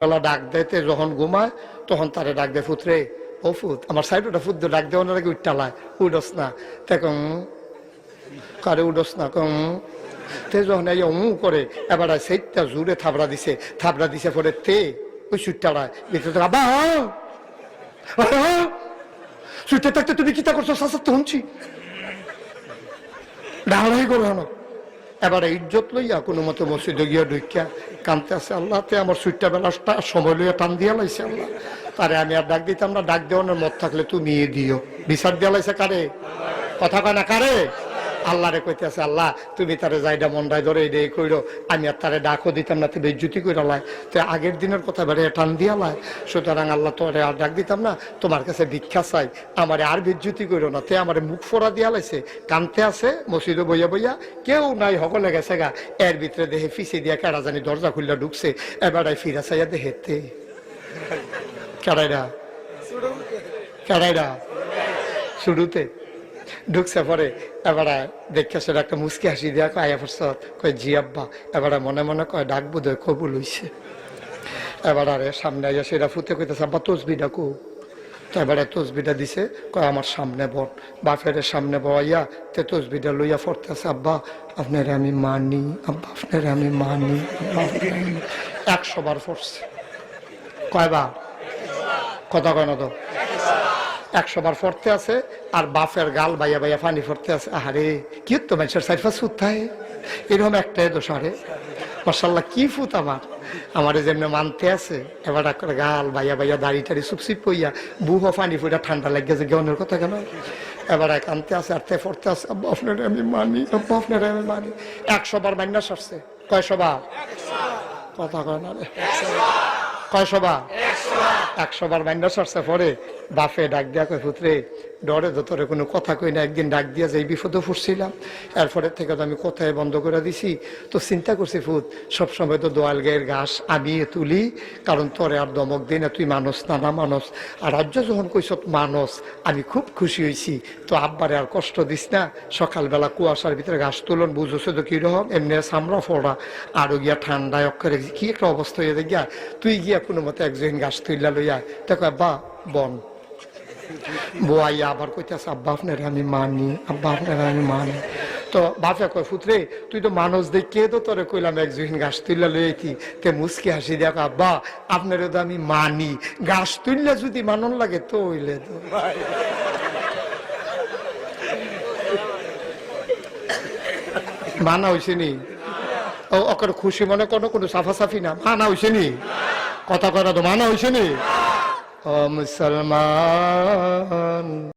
বেলা ডাক দেয়তে যখন ঘুমায় তখন তারে ডাক দেয়, ফুত রে, ও ফুত, আমার সাইড ওটা ফুত ডাক দেওয়ার আগে উঠটালায়, উডস না তখন কারে উডস না কম তে যখন এই করে এবার সেইটা জুড়ে থাবড়া দিছে পরে তে ওই সুটটালায় ভিতরে আবা সুইটে থাকতে তুমি কি তা করছো শাসাতে শুনছি ডালাই করে হন। এবারে ইজ্জত লইয়া কোনো মতো মসজিদে গিয়া ঢুকিয়া কানতে আছে, আল্লাহতে আমার সুইটটা বেলাটা সময় লইয়া টান দিয়া লাইছে আল্লাহ, তারে আমি আর ডাক দিতাম না, ডাক দেওয়ানোর মত থাকলে তুমি দিও। বিচার দিয়া লাইছে কারে? কথা কয় না কারে? আল্লাহ রে কইতে আছে, আল্লাহ তুমি তারে যাইডা মন্ডায় ধরে এই কইরো, আমি আর তারে ডাকও দিতাম না, তুমি বেজ্জুতি কইরা লাই, তো আগের দিনের কথা বেড়ে টান দিয়া লাই, সুতরাং আল্লাহ তোরে আর ডাক দিতাম না, তোমার কাছে ভিক্ষা চাই, আমারে আর বেজ্জুতি কইরো না। তে আমারে মুখ ফোড়া দিয়া লাইছে, কানতে আছে মসজিদে বইয়া বইয়া, কেউ নাই, সকলে গেছে গা, এর ভিতরে দেহে ফিসে দিয়া কেডা জানি দরজা খুললা ঢুকছে, এবারে ফিরা চাইয়া দেহেতে কেডাইরা কেডাইরা শুরুতে ঢুকছে, পরে এবারে দেখে সেটা একটা মুসকি হাসি দিয়া কয় আয়া পড়ছ, কয় জি আব্বা, এবারে মনে মনে কয় ডাক বোধহয় কবুল হইছে। এবারে সামনে আইয়া সেটা ফুতে কইতেছে, আব্বা তসবিটা কো, তো এবারে তসবিটা দিছে, কয় আমার সামনে বল, বাপের সামনে বইয়া তে তসবিটা লইয়া পড়তেছে, আব্বা আপনারে আমি মানি, আব্বা আপনারে আমি মানি, 100 বার পড়ছে। কয়বার? কথা কয় না তো, 100 বার পড়তে আছে, আর বাপের গাল বাইয়া বাইয়া পানি পড়তে আছে। আহারে কি তো মানুষের সাইফা সুত থাকে, এরকম একটাই দোষ। আরে মাশাআল্লাহ কি ফুত আমার যেমনি মানতে আছে, এবার করে গাল বাইয়া বাইয়া দাড়ি টাড়ি সুপসিপ পইয়া বুহ পানি ফুটা ঠান্ডা লাগিয়েছে, গেনের কথা কেন, এবার কানতে আছে আর তে পড়তে আছে, আব্বা আপনারে আমি মানি, আব্বা আপনারে আমি মানি। 100 বার মান্না সরছে। কয়শো বার? কথা কয় না রে, কয়শো বার? 100 বার মান্না সরছে। পরে বাপে ডাক দিয়া কয়, পুত্রে ডরে তো তোরে কোনো কথা কই না, একদিন ডাক দিয়া যে বিপদে পড়ছিলাম, এরপরে থেকে তো আমি কথায় বন্ধ করে দিছি, তো চিন্তা করছি ফুত সবসময় তো দোয়াল গায়ের ঘাস আমি তুলি, কারণ তোরে আর দমক দিই না, তুই মানুষ না না মানুষ, আর রাজ্য যখন কইস মানুষ, আমি খুব খুশি হয়েছি, তো আব্বারে আর কষ্ট দিস না, সকালবেলা কুয়াশার ভিতরে ঘাস তুলন বুঝছো তো কিরকম, এমনি চামড়া ফোড়া, আরো গিয়া ঠান্ডায় অক্ষরে কি একটা অবস্থা হয়ে গিয়া, তুই গিয়া কোনো মতো একজন ঘাস তুললা লইয়া, দেখো আব্বা বন বোয়াইয়া আবার কইতেছে, আব্বা আপনারে আমি মানি, আব্বা আপনারে আমি মানি। তো বাপে কয়, ফুতরে তুই তো মানুষ দেখে তো তোরে কইলাম একজন ঘাস তুললা লইতি, তে মুসকি হাসি দেখ, আব্বা আপনারে তো আমি মানি, ঘাস তুললে যদি মানন লাগে তো হইলে তো মানা হয়েছে নি, ও ওকে খুশি মনে কোনো কোনো সাফাসাফি না, মানা হয়েছে নি, কথা করা তো মানা হয়েছে নি। ও মুসলমান।